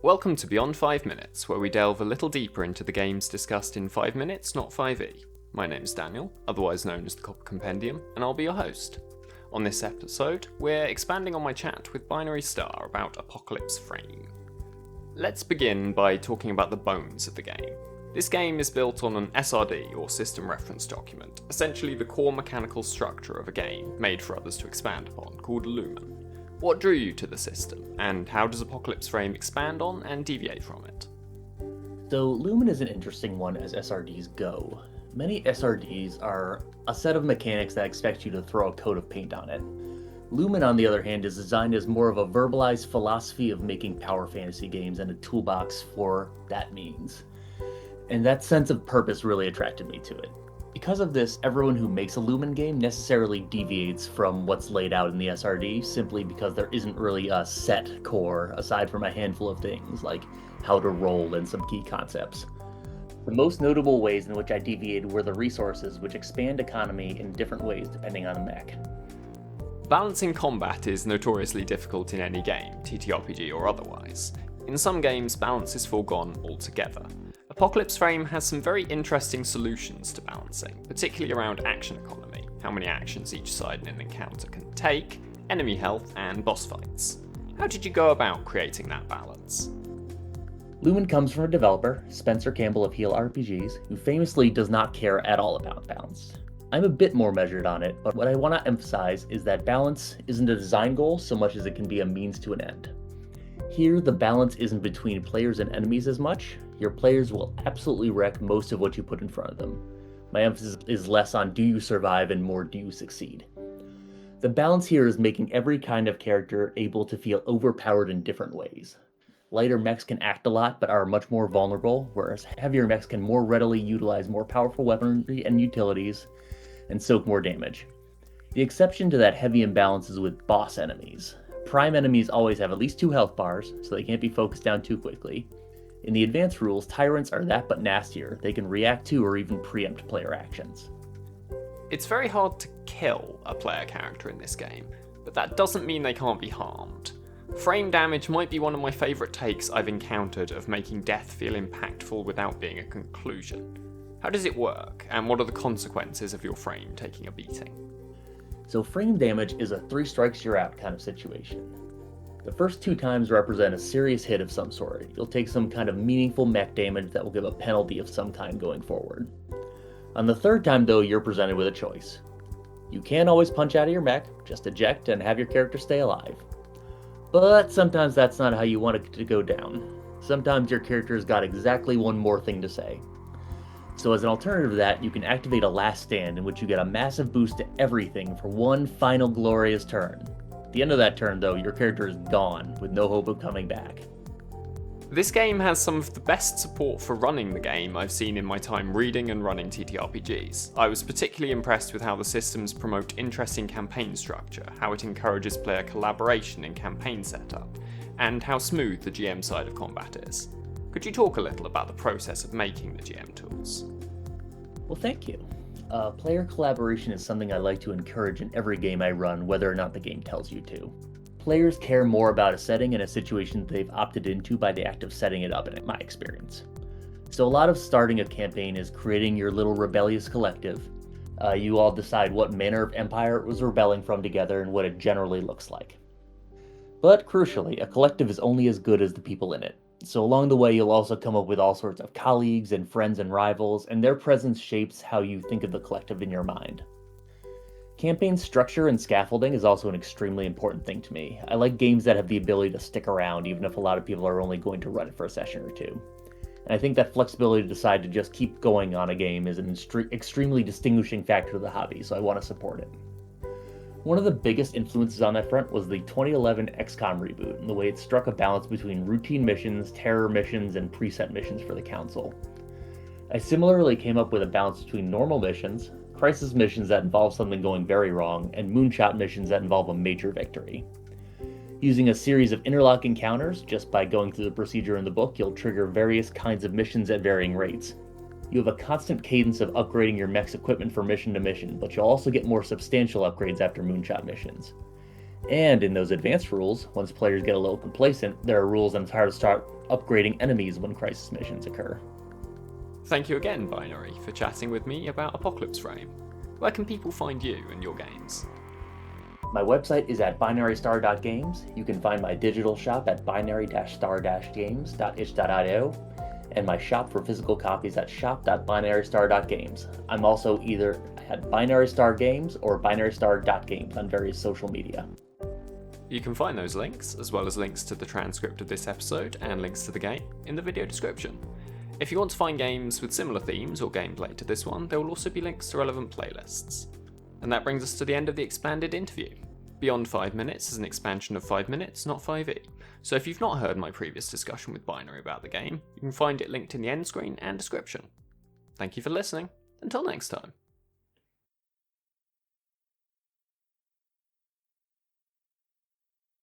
Welcome to Beyond 5 Minutes, where we delve a little deeper into the games discussed in 5 minutes, not 5e. My name's Daniel, otherwise known as the Copper Compendium, and I'll be your host. On this episode, we're expanding on my chat with Binary Star about Apocalypse Frame. Let's begin by talking about the bones of the game. This game is built on an SRD, or System Reference Document, essentially the core mechanical structure of a game made for others to expand upon, called LUMEN. What drew you to the system, and how does Apocalypse Frame expand on and deviate from it? So LUMEN is an interesting one as SRDs go. Many SRDs are a set of mechanics that expect you to throw a coat of paint on it. LUMEN, on the other hand, is designed as more of a verbalized philosophy of making power fantasy games and a toolbox for that means. And that sense of purpose really attracted me to it. Because of this, everyone who makes a LUMEN game necessarily deviates from what's laid out in the SRD, simply because there isn't really a set core aside from a handful of things, like how to roll and some key concepts. The most notable ways in which I deviated were the resources, which expand economy in different ways depending on the mech. Balancing combat is notoriously difficult in any game, ttrpg or otherwise. In some games, balance is foregone altogether. Apocalypse Frame has some very interesting solutions to balancing, particularly around action economy, how many actions each side in an encounter can take, enemy health, and boss fights. How did you go about creating that balance? LUMEN comes from a developer, Spencer Campbell of Heel RPGs, who famously does not care at all about balance. I'm a bit more measured on it, but what I want to emphasize is that balance isn't a design goal so much as it can be a means to an end. Here, the balance isn't between players and enemies as much. Your players will absolutely wreck most of what you put in front of them. My emphasis is less on do you survive and more do you succeed. The balance here is making every kind of character able to feel overpowered in different ways. Lighter mechs can act a lot but are much more vulnerable, whereas heavier mechs can more readily utilize more powerful weaponry and utilities and soak more damage. The exception to that heavy imbalance is with boss enemies. Prime enemies always have at least 2 health bars, so they can't be focused down too quickly. In the advanced rules, tyrants are that but nastier. They can react to or even preempt player actions. It's very hard to kill a player character in this game, but that doesn't mean they can't be harmed. Frame damage might be one of my favourite takes I've encountered of making death feel impactful without being a conclusion. How does it work, and what are the consequences of your frame taking a beating? So frame damage is a 3 strikes you're out kind of situation. The first 2 times represent a serious hit of some sort. You'll take some kind of meaningful mech damage that will give a penalty of some kind going forward. On the 3rd time though, you're presented with a choice. You can always punch out of your mech, just eject and have your character stay alive. But sometimes that's not how you want it to go down. Sometimes your character's got exactly one more thing to say. So as an alternative to that, you can activate a last stand in which you get a massive boost to everything for one final glorious turn. At the end of that turn though, your character is gone, with no hope of coming back. This game has some of the best support for running the game I've seen in my time reading and running TTRPGs. I was particularly impressed with how the systems promote interesting campaign structure, how it encourages player collaboration in campaign setup, and how smooth the GM side of combat is. Could you talk a little about the process of making the GM tools? Well, thank you. Player collaboration is something I like to encourage in every game I run, whether or not the game tells you to. Players care more about a setting and a situation they've opted into by the act of setting it up, in my experience. So a lot of starting a campaign is creating your little rebellious collective. You all decide what manner of empire it was rebelling from together and what it generally looks like. But crucially, a collective is only as good as the people in it. So along the way, you'll also come up with all sorts of colleagues and friends and rivals, and their presence shapes how you think of the collective in your mind. Campaign structure and scaffolding is also an extremely important thing to me. I like games that have the ability to stick around, even if a lot of people are only going to run it for a session or 2. And I think that flexibility to decide to just keep going on a game is an extremely distinguishing factor of the hobby, so I want to support it. One of the biggest influences on that front was the 2011 XCOM reboot, and the way it struck a balance between routine missions, terror missions, and preset missions for the Council. I similarly came up with a balance between normal missions, crisis missions that involve something going very wrong, and moonshot missions that involve a major victory. Using a series of interlock encounters, just by going through the procedure in the book, you'll trigger various kinds of missions at varying rates. You have a constant cadence of upgrading your mech's equipment from mission to mission, but you'll also get more substantial upgrades after moonshot missions. And in those advanced rules, once players get a little complacent, there are rules on how to start upgrading enemies when crisis missions occur. Thank you again, Binary, for chatting with me about Apocalypse Frame. Where can people find you and your games? My website is at binarystar.games. You can find my digital shop at binary-star-games.itch.io, and my shop for physical copies at shop.binarystar.games. I'm also either at Binary Star Games or binarystar.games on various social media. You can find those links, as well as links to the transcript of this episode and links to the game, in the video description. If you want to find games with similar themes or gameplay to this one, there will also be links to relevant playlists. And that brings us to the end of the expanded interview. Beyond 5 minutes is an expansion of 5 minutes, not 5e. So if you've not heard my previous discussion with Binary about the game, you can find it linked in the end screen and description. Thank you for listening. Until next time.